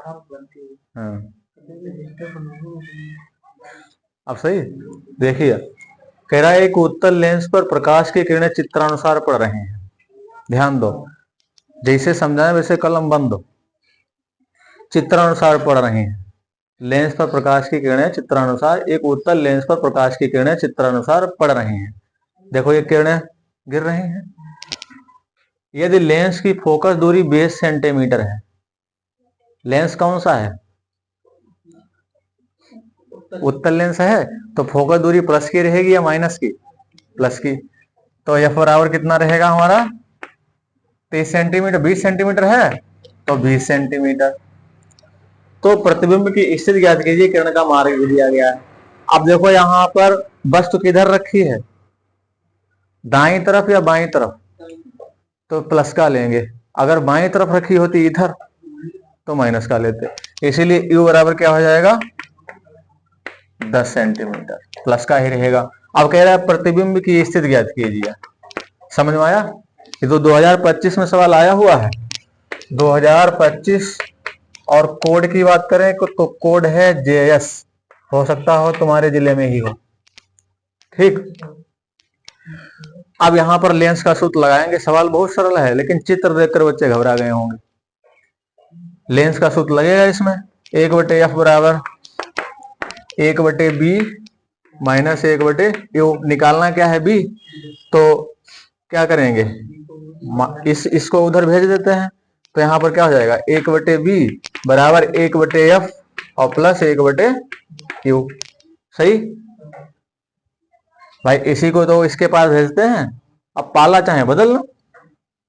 हाँ अब सही देखिए, कह रहा है एक उत्तल लेंस पर प्रकाश की किरणें चित्रानुसार पड़ रही हैं। ध्यान दो, जैसे समझाएं वैसे कलम बंद दो। चित्रानुसार पड़ रही हैं, लेंस पर प्रकाश की किरणें चित्रानुसार, एक उत्तल लेंस पर प्रकाश की किरणें चित्रानुसार पड़ रही हैं। देखो ये किरणें गिर रही हैं। यदि लेंस की फोकस दूरी 20 सेंटीमीटर है, लेंस कौन सा है? उत्तल लेंस है, तो फोकस दूरी प्लस की रहेगी या माइनस की? प्लस की। तो एफ बराबर कितना रहेगा हमारा? 30 सेंटीमीटर। 20 सेंटीमीटर है तो 20 सेंटीमीटर। तो प्रतिबिंब की स्थिति ज्ञात कीजिए, किरण का मार्ग भी दिया गया है। अब देखो यहां पर वस्तु किधर रखी है, दाईं तरफ या बाईं तरफ? तो प्लस का लेंगे। अगर बाईं तरफ रखी होती इधर तो माइनस का लेते। इसीलिए यू बराबर क्या हो जाएगा? 10 सेंटीमीटर। प्लस का ही रहेगा। अब कह रहा है प्रतिबिंब की स्थिति ज्ञात कीजिए। समझ में आया? ये तो 2025 में सवाल आया हुआ है। 2025 और कोड की बात करें तो कोड है जेएस। हो सकता हो तुम्हारे जिले में ही हो। ठीक। अब यहां पर लेंस का सूत्र लगाएंगे। सवाल बहुत सरल है, लेकिन चित्र देखकर बच्चे घबरा गए होंगे। लेंस का सूत्र लगेगा इसमें, 1/f बराबर 1/b माइनस 1/u। निकालना क्या है? b। तो क्या करेंगे, इसको उधर भेज देते हैं। तो यहां पर क्या हो जाएगा? 1/b बराबर 1/f और प्लस 1/u। सही भाई, इसी को तो इसके पास भेजते हैं। अब पाला चाहे बदल लो।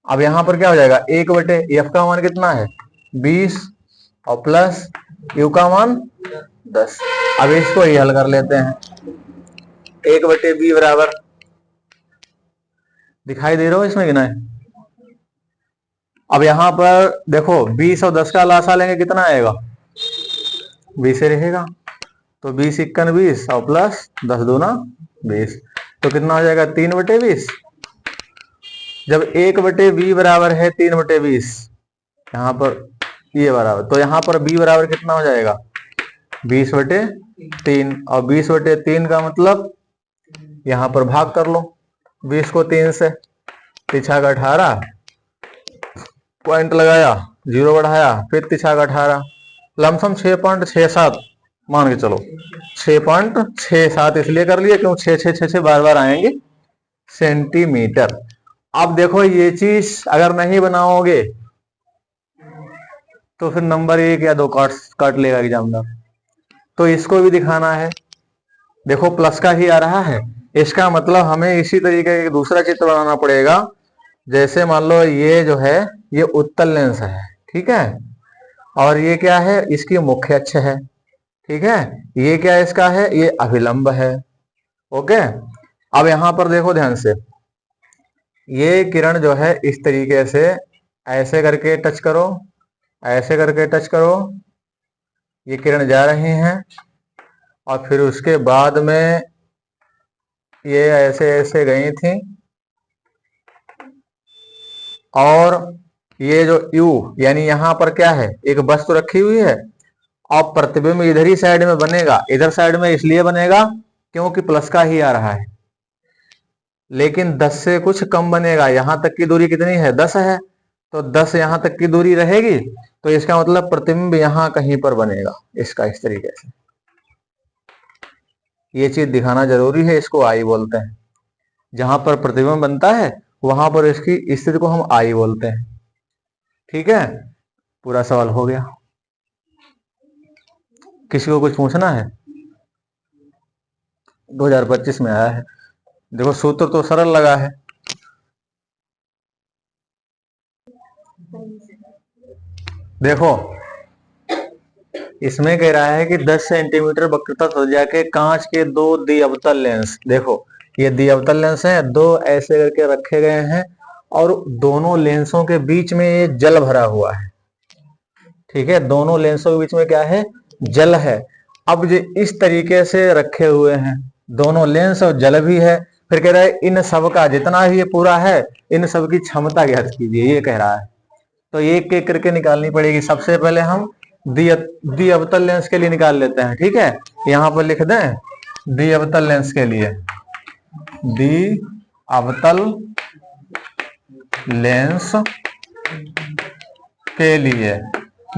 अब यहां पर क्या हो जाएगा? 1/f का मान कितना है? 20 और प्लस u का मान 10। अब इसको ही हल कर लेते हैं। 1/b बराबर, दिखाई दे रहा हो इसमें कि नहीं? अब यहां पर देखो 20 और 10 का लासा लेंगे, कितना आएगा? 20 रहेगा। तो 20 × 20 और प्लस 10 दूना 20। तो कितना हो जाएगा? 3/20। जब 1/b बराबर है 3/20, यहां पर ये बराबर, तो यहां पर b बराबर कितना हो जाएगा? 20/3। और 20/3 का मतलब यहां पर भाग कर लो 20 को 3 से। 3 × 18, पॉइंट लगाया, 0 बढ़ाया, फिर 3 × 18, लमसम 6.67 मान के चलो। 6.67 इसलिए कर लिए क्यों 6 बार बार आएंगे सेंटीमीटर। अब देखो ये चीज अगर नहीं बनाओगे तो फिर नंबर 1 या 2 काट लेगा एग्जामिनर। तो इसको भी दिखाना है। देखो प्लस का ही आ रहा है, इसका मतलब हमें इसी तरीके का दूसरा चित्र बनाना पड़ेगा। जैसे मान लो ये जो है ये उत्तल लेंस है, ठीक है, और ये क्या है? इसकी मुख्य अक्ष है, ठीक है। ये क्या इसका है? ये अभिलंब है। ओके। अब यहां पर देखो ध्यान से, ये किरण जो है इस तरीके से ऐसे करके टच करो, ऐसे करके टच करो, ये किरण जा रही हैं और फिर उसके बाद में ये ऐसे ऐसे गई थी और ये जो U यानी यहां पर क्या है? एक वस्तु रखी हुई है और प्रतिबिंब इधर ही साइड में बनेगा। इधर साइड में इसलिए बनेगा क्योंकि प्लस का ही आ रहा है, लेकिन 10 से कुछ कम बनेगा। यहां तक की दूरी कितनी है? 10 है, तो 10 यहां तक की दूरी रहेगी, तो इसका मतलब प्रतिबिंब यहां कहीं पर बनेगा, इसका इस तरीके से। ये चीज दिखाना जरूरी है। इसको आई बोलते हैं। जहां पर प्रतिबिंब बनता है वहां पर इसकी स्थिति को हम आई बोलते हैं। ठीक है, पूरा सवाल हो गया। किसी को कुछ पूछना है? 2025 में आया है। देखो सूत्र तो सरल लगा है। देखो इसमें कह रहा है कि 10 सेंटीमीटर वक्रता त्रिज्या के कांच के 2 द्विअवतल लेंस, देखो ये द्विअवतल लेंस है, 2 ऐसे करके रखे गए हैं और दोनों लेंसों के बीच में ये जल भरा हुआ है। ठीक है, दोनों लेंसों के बीच में क्या है? जल है। अब ये इस तरीके से रखे हुए हैं, दोनों लेंस और जल भी है। फिर कह रहा है इन सब का जितना भी ये पूरा है, इन सब की क्षमता ज्ञात कीजिए, ये कह रहा है। तो एक एक करके निकालनी पड़ेगी। सबसे पहले हम द्वि अवतल लेंस के लिए निकाल लेते हैं। ठीक है, यहां पर लिख दें द्वि अवतल लेंस के लिए, द्वि अवतल लेंस के लिए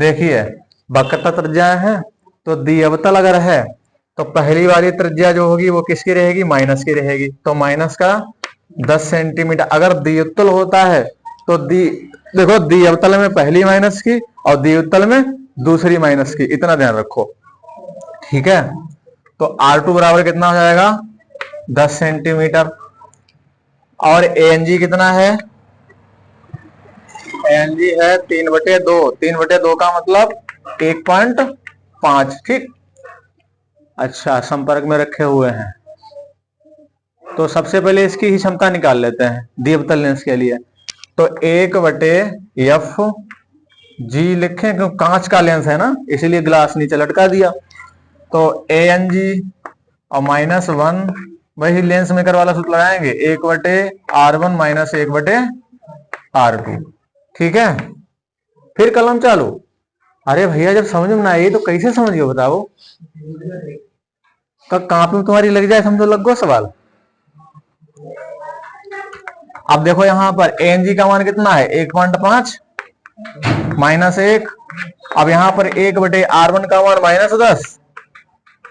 देखिए वक्रता त्रिज्या है, तो द्वि अवतल अगर है तो पहली वाली त्रिज्या जो होगी वो किसकी रहेगी, माइनस की रहेगी। तो माइनस का 10 सेंटीमीटर। अगर द्विउत्तल होता है तो देखो द्विअवतल में पहली माइनस की और द्विउत्तल में दूसरी माइनस की, इतना ध्यान रखो। ठीक है, तो R2 बराबर कितना हो जाएगा, 10 सेंटीमीटर। और ANG कितना है, ANG है 3/2। 3/2 का मतलब 1.5। ठीक, अच्छा संपर्क में रखे हुए हैं। तो सबसे पहले इसकी ही क्षमता निकाल लेते हैं द्विअवतल लेंस के लिए। तो 1/F G लिखें, क्योंकि कांच का लेंस है ना, इसीलिए ग्लास नीचे लटका दिया। तो ANG और -1, वही लेंस मेकर वाला सूत्र लगाएंगे, 1/R1 - 1/R2। ठीक है, फिर कलम चालू। अरे भैया जब समझ में ना आई तो कैसे समझिए बताओ, कॉपी में तुम्हारी लग जाए, समझो लग गो सवाल। अब देखो यहां पर ANG का मान कितना है, 1.5 -1। अब यहां पर 1/R1 का मान -10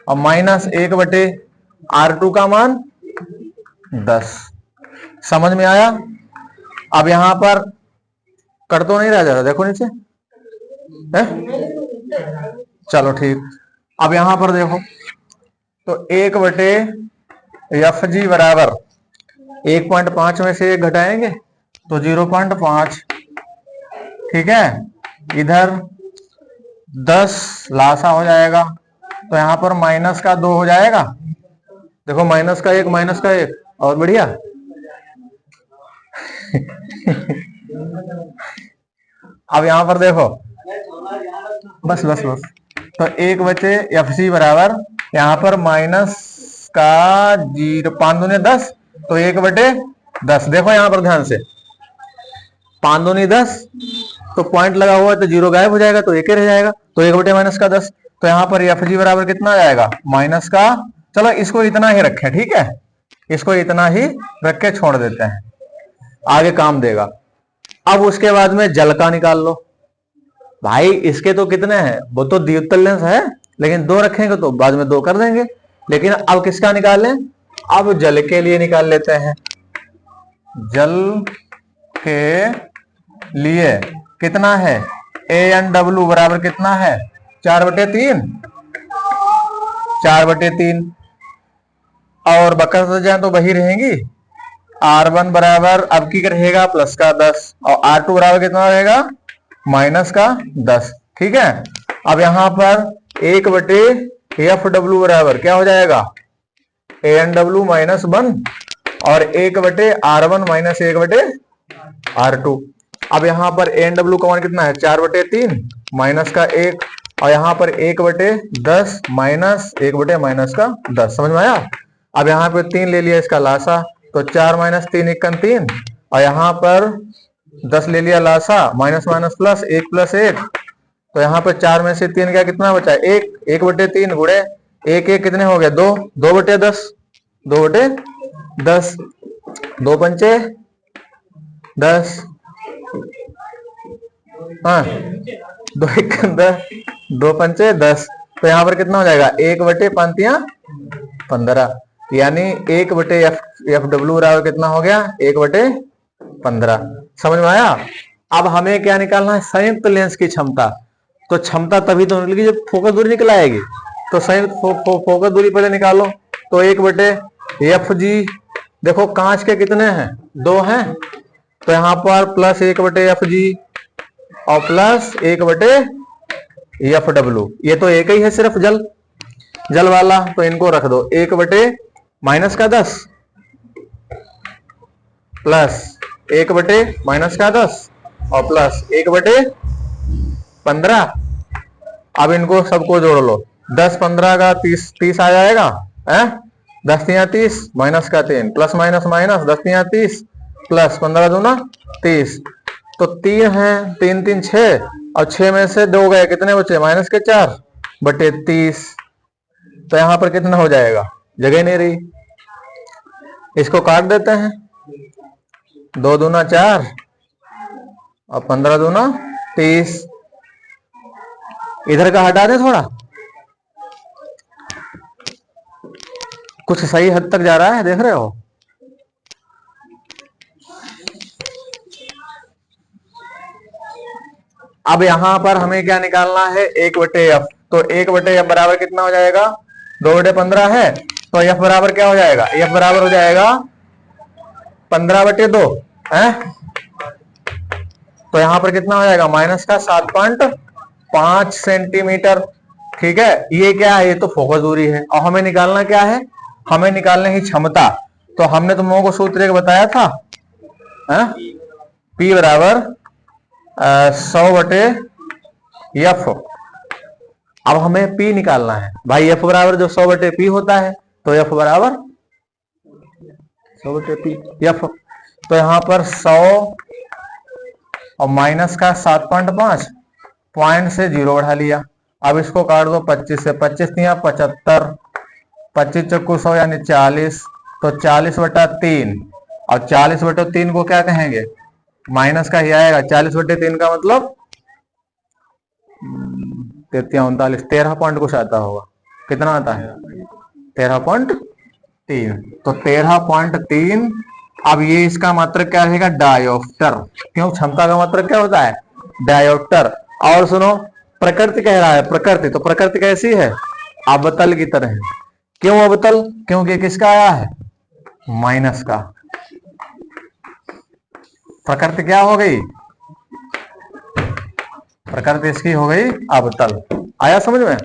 और -1/R2 का मान 10। समझ में आया। अब यहां पर कट तो नहीं रह जाता, देखो नीचे है? चलो ठीक। अब यहां पर देखो, तो 1/FG बराबर 1.5 में से 1 घटाएंगे तो 0.5। ठीक है, इधर 10 लासा हो जाएगा, तो यहां पर माइनस का 2 हो जाएगा। देखो माइनस का 1 और बढ़िया। अब यहां पर देखो, बस तो 1/FC बराबर यहां पर माइनस का 0, 5 दूनी 10, तो 1/10। देखो यहां पर ध्यान से, 5 दूनी 10, तो पॉइंट लगा हुआ है तो 0 गायब हो जाएगा, तो 1 रह जाएगा। तो 1/-10, तो यहां पर FG बराबर कितना आ जाएगा, माइनस का, चलो इसको इतना ही रखें। ठीक है, इसको इतना ही रख के छोड़ देते हैं, आगे काम देगा। अब उसके बाद में जल का निकाल लो। भाई इसके तो कितने हैं, वो तो द्विउत्तल लेंस है, लेकिन 2 रखेंगे तो बाद में 2 कर देंगे। लेकिन अब किसका निकाल लें, अब जल के लिए निकाल लेते हैं। जल के लिए कितना है, ANW बराबर कितना है, 4/3। 4/3 और वक्र त्रिज्या तो वही रहेंगी। R1 बराबर अब की रहेगा प्लस का 10 और R2 बराबर कितना रहेगा, माइनस का 10। ठीक है, अब यहां पर 1/FW बराबर क्या हो जाएगा, ANW -1 और 1/R1 - 1/R2। अब यहां पर ANW का मान कितना है, 4/3 माइनस का 1 और यहां पर 1/10 माइनस 1/-10। समझ में आया। अब यहां पे 3 ले लिया इसका लासा, तो 4 - 3 = 3 और यहां पर 10 ले लिया लासा, माइनस प्लस 1 + 1, तो यहां पर 4 में से 3 क्या कितना बचा, 1। 1/3 गुणे 1 कितने हो गए, 2। 2/10 2/10 2 पंचे 10, हाँ 2 1 10, 2 पंचे 10, तो यहां पर कितना हो जाएगा, 1/15, यानी 1/FW बराबर कितना हो गया, 1/15। समझ में आया। अब हमें क्या निकालना है, संयुक्त लेंस की क्षमता। तो क्षमता तभी तो निकलेगी जब फोकस दूरी निकल आएगी। तो संयुक्त फोकस दूरी पहले निकालो। तो 1/FG, देखो कांच के कितने हैं, 2 हैं, तो यहां पर प्लस 1/FG और प्लस 1/FW। ये तो एक ही है सिर्फ जल वाला, तो इनको रख दो। 1/-10 प्लस 1/-10 और प्लस 1/15। अब इनको सबको जोड़ लो, 10 15 का 30 आ जाएगा है, 10 × 30 माइनस का 3 प्लस माइनस 10 × 30 प्लस 15 दूना 30, तो 3 है, 3 3 6 और 6 में से 2 गए, कितने बचे? माइनस के 4 बटे 30। तो यहां पर कितना हो जाएगा? जगह नहीं रही, इसको काट देते हैं। 2 दूना 4 और 15 दूना 30। इधर का हटा दें थोड़ा, कुछ सही हद तक जा रहा है, देख रहे हो। अब यहां पर हमें क्या निकालना है? 1/f। तो 1/f बराबर कितना हो जाएगा? 2/15 है, तो f बराबर क्या हो जाएगा? f बराबर हो जाएगा 15/2 है। तो यहां पर कितना हो जाएगा? माइनस का 7.5 सेंटीमीटर। ठीक है, ये क्या है? ये तो फोकस दूरी है। और हमें निकालना क्या है? हमें निकालने की क्षमता। तो हमने तुम लोगों को सूत्र एक बताया था, P बराबर 100/f। अब हमें P निकालना है भाई। F बराबर जो 100/P होता है, तो F बराबर 100/P F। तो यहां पर 100 और माइनस का 7.5, पॉइंट से 0 बढ़ा लिया। अब इसको काट दो 25 से, 25 दिया 75, 25 चक्कू 100 यानी 40। तो 40/3, और 40/3 को क्या कहेंगे? माइनस का ही आएगा। 40/3 का मतलब 33 13 पॉइंट कुछ आता होगा। कितना आता है? 13.3। तो 13.3। अब ये इसका मात्रक क्या रहेगा? डायोप्टर। क्यों? क्षमता का मात्रक क्या होता है? डायोप्टर। और सुनो, प्रकृति कह रहा है, प्रकृति। तो प्रकृति कैसी है? अवतल की तरह। क्यों अवतल? क्योंकि किसका आया है? माइनस का। प्रकृति क्या हो गई? प्रकृति इसकी हो गई अवतल। आया समझ में?